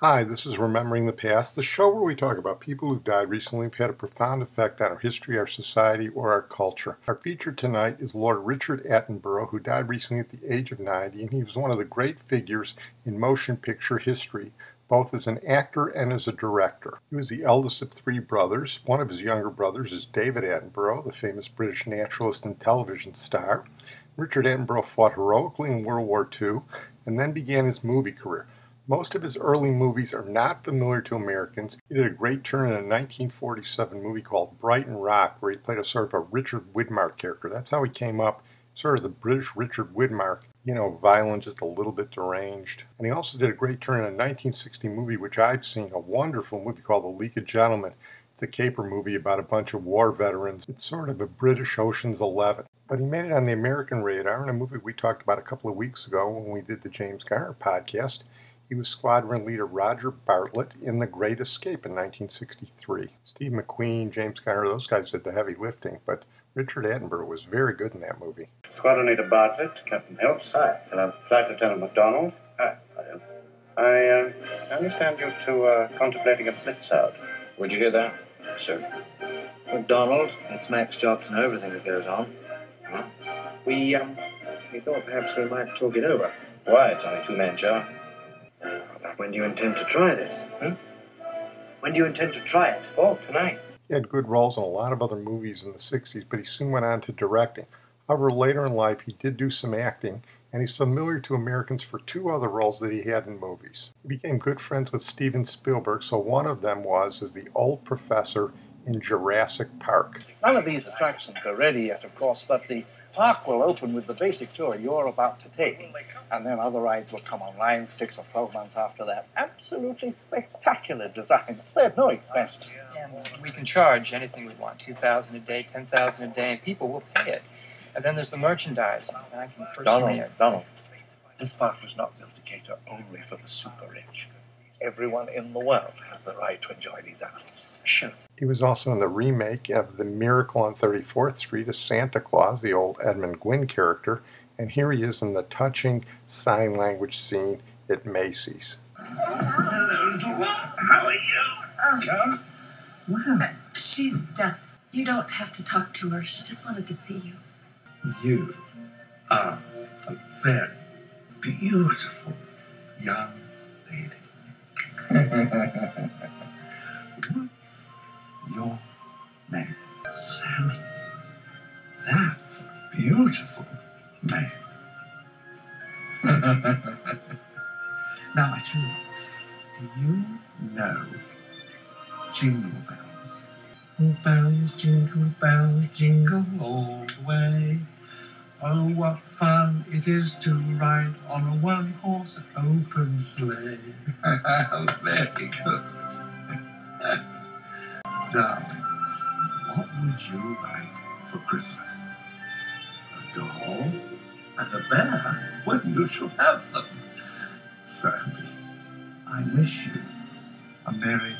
Hi, this is Remembering the Past, the show where we talk about people who died recently who've had a profound effect on our history, our society, or our culture. Our feature tonight is Lord Richard Attenborough, who died recently at the age of 90, and he was one of the great figures in motion picture history, both as an actor and as a director. He was the eldest of three brothers. One of his younger brothers is David Attenborough, the famous British naturalist and television star. Richard Attenborough fought heroically in World War II and then began his movie career. Most of his early movies are not familiar to Americans. He did a great turn in a 1947 movie called Brighton Rock, where he played a sort of a Richard Widmark character. That's how he came up, sort of the British Richard Widmark, violent, just a little bit deranged. And he also did a great turn in a 1960 movie, which I've seen, a wonderful movie called The League of Gentlemen. It's a caper movie about a bunch of war veterans. It's sort of a British Ocean's 11. But he made it on the American radar in a movie we talked about a couple of weeks ago when we did the James Garner podcast. He was squadron leader Roger Bartlett in The Great Escape in 1963. Steve McQueen, James Garner, those guys did the heavy lifting, but Richard Attenborough was very good in that movie. Squadron leader Bartlett, Captain Helps. Hi. And Flight Lieutenant MacDonald. Hi. I understand you two are contemplating a blitz out. Would you hear that? Sir. MacDonald, it's Mac's job to know everything that goes on. Huh? We thought perhaps we might talk it over. Why? It's only a two-man job. When do you intend to try this? When do you intend to try it? Oh, tonight. He had good roles in a lot of other movies in the 60s, but he soon went on to directing. However, later in life, he did do some acting, and he's familiar to Americans for two other roles that he had in movies. He became good friends with Steven Spielberg, so one of them was as the old professor in Jurassic Park. None of these attractions are ready yet, of course, but the park will open with the basic tour you're about to take, and then other rides will come online 6 or 12 months after that. Absolutely spectacular design, spared no expense. And we can charge anything we want, $2,000 a day, $10,000 a day, and people will pay it. And then there's the merchandise, and I can personally... Donald, this park was not built to cater only for the super rich. Everyone in the world has the right to enjoy these animals. Sure. He was also in the remake of The Miracle on 34th Street as Santa Claus, the old Edmund Gwynn character, and here he is in the touching sign language scene at Macy's. Hello, how are you? Come. Well, she's deaf. You don't have to talk to her. She just wanted to see you. You are a very beautiful young lady. What's your name? Sammy. That's a beautiful name. Now I tell you, do you know Jingle Bells? Jingle bells, jingle all the way. Oh, what fun it is to ride on a one-horse open sleigh. Very good. Darling, what would you like for Christmas? A doll and a bear when you shall have them. Sammy, I wish you a Merry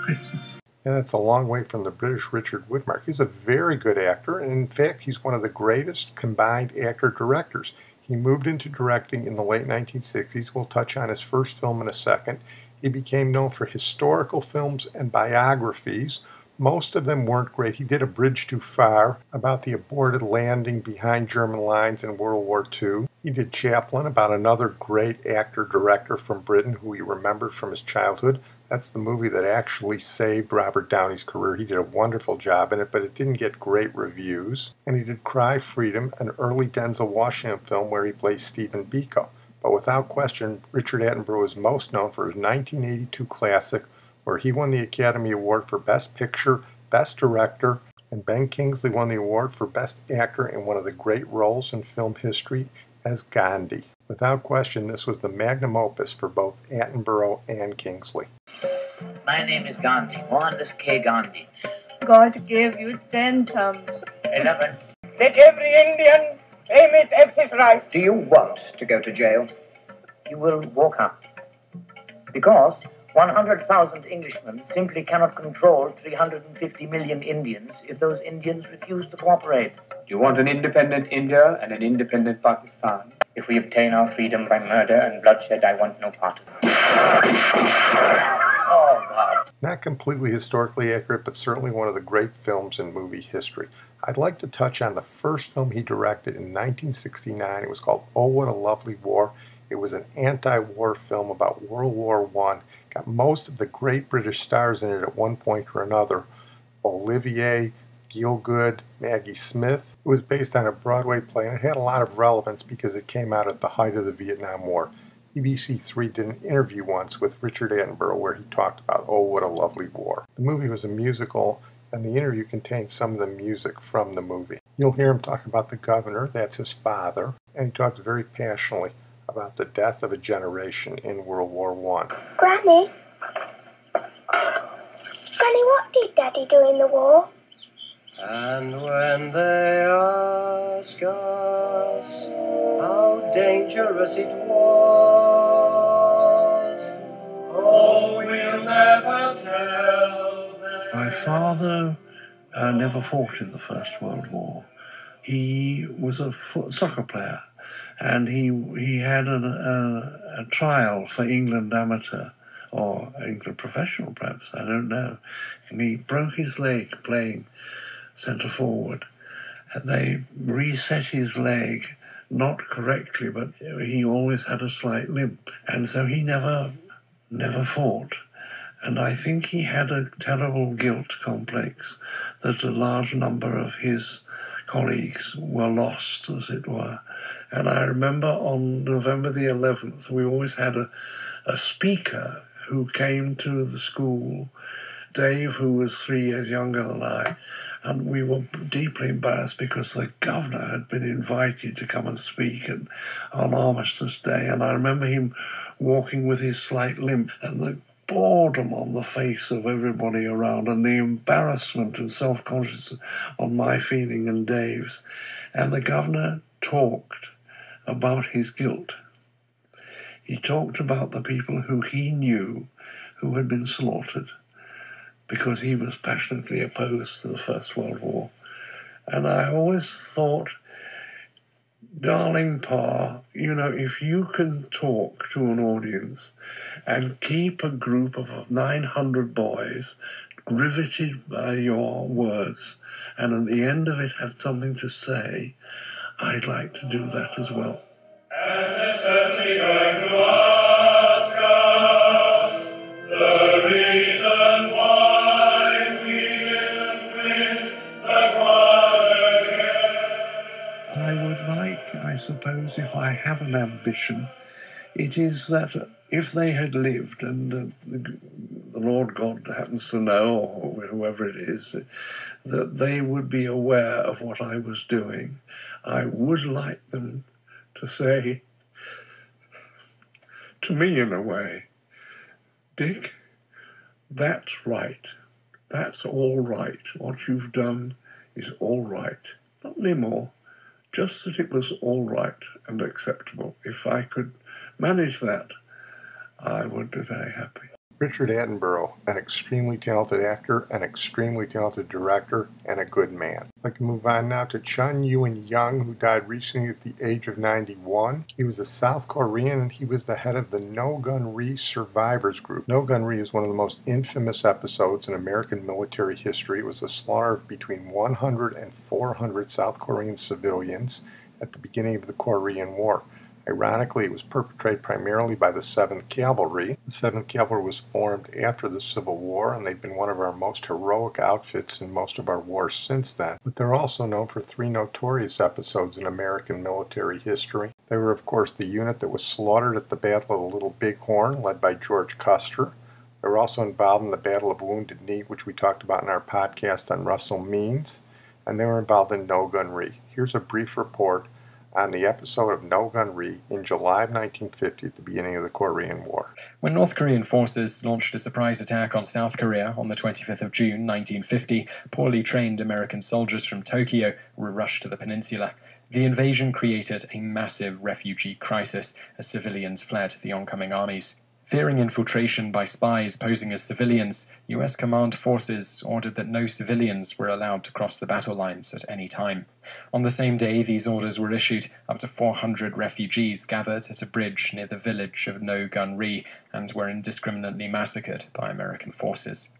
Christmas. And that's a long way from the British Richard Widmark. He's a very good actor, and in fact, he's one of the greatest combined actor-directors. He moved into directing in the late 1960s. We'll touch on his first film in a second. He became known for historical films and biographies. Most of them weren't great. He did A Bridge Too Far about the aborted landing behind German lines in World War II. He did Chaplin, about another great actor-director from Britain who he remembered from his childhood. That's the movie that actually saved Robert Downey's career. He did a wonderful job in it, but it didn't get great reviews. And he did Cry Freedom, an early Denzel Washington film where he plays Stephen Biko. But without question, Richard Attenborough is most known for his 1982 classic, where he won the Academy Award for Best Picture, Best Director, and Ben Kingsley won the award for Best Actor in one of the great roles in film history as Gandhi. Without question, this was the magnum opus for both Attenborough and Kingsley. My name is Gandhi, Mohandas K. Gandhi. God gave you 10 thumbs. 11. Let every Indian aim it as his right. Do you want to go to jail? You will walk up. Because 100,000 Englishmen simply cannot control 350 million Indians if those Indians refuse to cooperate. Do you want an independent India and an independent Pakistan? If we obtain our freedom by murder and bloodshed, I want no part of it. not completely historically accurate, but certainly one of the great films in movie history. I'd like to touch on the first film he directed in 1969. It was called Oh, What a Lovely War. It was an anti-war film about World War I. Got most of the great British stars in it at one point or another. Olivier Gielgud, Maggie Smith. It was based on a Broadway play, and it had a lot of relevance because it came out at the height of the Vietnam War. BBC3 did an interview once with Richard Attenborough where he talked about Oh, What a Lovely War. The movie was a musical, and the interview contained some of the music from the movie. You'll hear him talk about the governor, that's his father, and he talks very passionately about the death of a generation in World War I. Granny? Granny, what did Daddy do in the war? And when they ask us how dangerous it was, oh, we'll never tell them. My father never fought in the First World War. He was a soccer player, and he had a trial for England amateur, or England professional perhaps, I don't know. And he broke his leg playing centre forward. And they reset his leg, not correctly, but he always had a slight limp. And so he never fought. And I think he had a terrible guilt complex that a large number of his colleagues were lost, as it were. And I remember on November the 11th, we always had a speaker who came to the school, Dave, who was 3 years younger than I, and we were deeply embarrassed because the governor had been invited to come and speak on Armistice Day, and I remember him walking with his slight limp, and the boredom on the face of everybody around, and the embarrassment and self-consciousness on my feeling and Dave's. And the governor talked about his guilt. He talked about the people who he knew who had been slaughtered because he was passionately opposed to the First World War. And I always thought, darling Pa, you know, if you can talk to an audience and keep a group of 900 boys riveted by your words, and at the end of it have something to say, I'd like to do that as well. And they're certainly going to ask us the reason why we didn't win the quadrilateral again. I would like, I suppose, if I have an ambition, it is that if they had lived, and the Lord God happens to know, or whoever it is, that they would be aware of what I was doing, I would like them to say to me, in a way, Dick, that's right. That's all right. What you've done is all right. Not any more, just that it was all right and acceptable. If I could manage that, I would be very happy. Richard Attenborough, an extremely talented actor, an extremely talented director, and a good man. I'd like to move on now to Chung Eun-yong, who died recently at the age of 91. He was a South Korean, and he was the head of the No Gun Ri Survivors Group. No Gun Ri is one of the most infamous episodes in American military history. It was the slaughter of between 100 and 400 South Korean civilians at the beginning of the Korean War. Ironically, it was perpetrated primarily by the 7th Cavalry. The 7th Cavalry was formed after the Civil War, and they've been one of our most heroic outfits in most of our wars since then. But they're also known for 3 notorious episodes in American military history. They were, of course, the unit that was slaughtered at the Battle of the Little Bighorn, led by George Custer. They were also involved in the Battle of Wounded Knee, which we talked about in our podcast on Russell Means. And they were involved in No Gun Ri. Here's a brief report on the episode of No Gun Ri in July of 1950 at the beginning of the Korean War. When North Korean forces launched a surprise attack on South Korea on the 25th of June 1950, poorly trained American soldiers from Tokyo were rushed to the peninsula. The invasion created a massive refugee crisis as civilians fled the oncoming armies. Fearing infiltration by spies posing as civilians, US command forces ordered that no civilians were allowed to cross the battle lines at any time. On the same day these orders were issued, up to 400 refugees gathered at a bridge near the village of No Gun Ri and were indiscriminately massacred by American forces.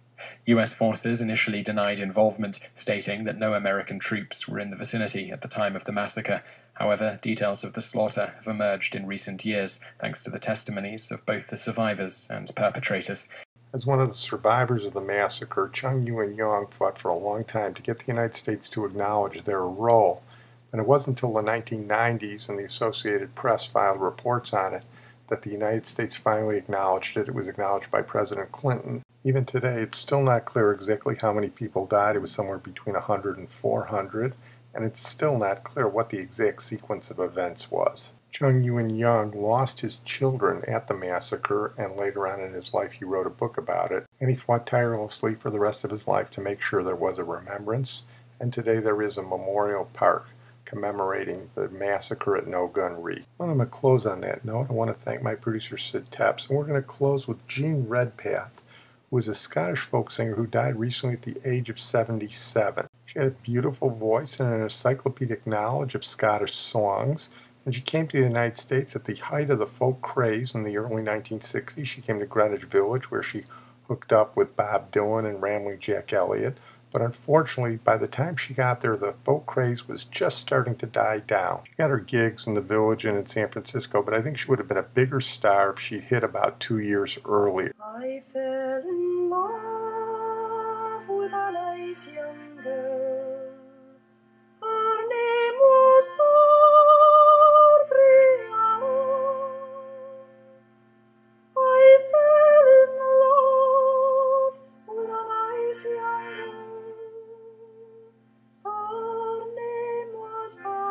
US forces initially denied involvement, stating that no American troops were in the vicinity at the time of the massacre. However, details of the slaughter have emerged in recent years, thanks to the testimonies of both the survivors and perpetrators. As one of the survivors of the massacre, Chung Eun-yong fought for a long time to get the United States to acknowledge their role. And it wasn't until the 1990s, and the Associated Press filed reports on it, that the United States finally acknowledged it. It was acknowledged by President Clinton. Even today, it's still not clear exactly how many people died. It was somewhere between 100 and 400, and it's still not clear what the exact sequence of events was. Chung Eun-yong lost his children at the massacre, and later on in his life he wrote a book about it, and he fought tirelessly for the rest of his life to make sure there was a remembrance, and today there is a memorial park commemorating the massacre at No Gun Reach. I'm going to close on that note. I want to thank my producer Sid Tepps, and we're going to close with Jean Redpath, who was a Scottish folk singer who died recently at the age of 77. She had a beautiful voice and an encyclopedic knowledge of Scottish songs, and she came to the United States at the height of the folk craze in the early 1960s. She came to Greenwich Village, where she hooked up with Bob Dylan and Rambling Jack Elliott. But unfortunately, by the time she got there, the folk craze was just starting to die down. She got her gigs in the Village and in San Francisco, but I think she would have been a bigger star if she'd hit about 2 years earlier. I fell in love with a nice young girl. Her name was I fell in love with a nice young girl. Her name was Barbara.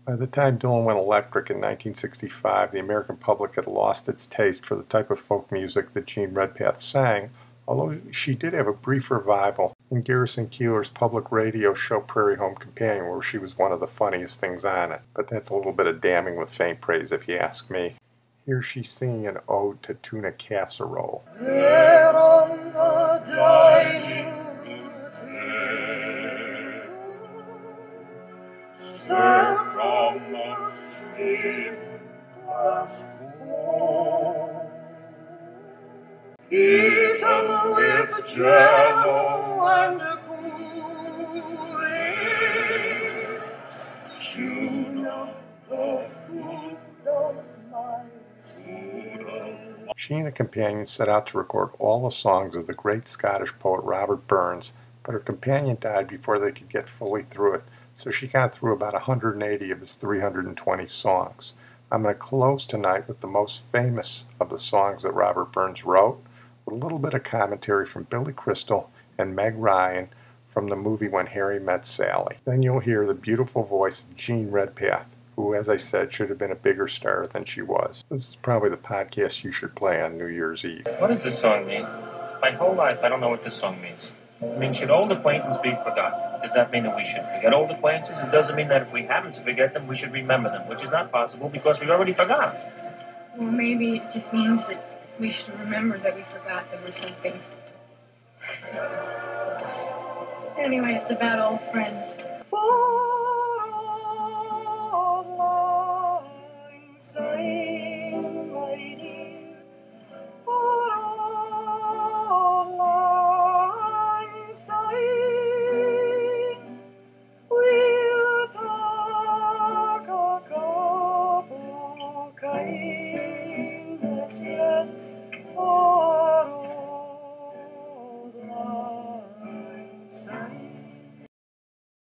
By the time Dylan went electric in 1965, the American public had lost its taste for the type of folk music that Jean Redpath sang, although she did have a brief revival in Garrison Keillor's public radio show Prairie Home Companion, where she was one of the funniest things on it. But that's a little bit of damning with faint praise, if you ask me. Here she's singing an ode to tuna casserole. There on the dining room table, served from a stained glass bowl, eaten with jello and a cooling, tuna, the food of my soul. She and a companion set out to record all the songs of the great Scottish poet Robert Burns, but her companion died before they could get fully through it, so she got through about 180 of his 320 songs. I'm going to close tonight with the most famous of the songs that Robert Burns wrote, with a little bit of commentary from Billy Crystal and Meg Ryan from the movie When Harry Met Sally. Then you'll hear the beautiful voice of Jean Redpath, who, as I said, should have been a bigger star than she was. This is probably the podcast you should play on New Year's Eve. What does this song mean? My whole life, I don't know what this song means. I mean, should old acquaintances be forgotten? Does that mean that we should forget old acquaintances? It doesn't mean that if we happen to forget them, we should remember them, which is not possible because we've already forgot. Well, maybe it just means that we should remember that we forgot them or something. Anyway, it's about old friends. For auld lang syne, my dear, for auld lang syne, we'll talk a couple kindness yet. For auld lang syne.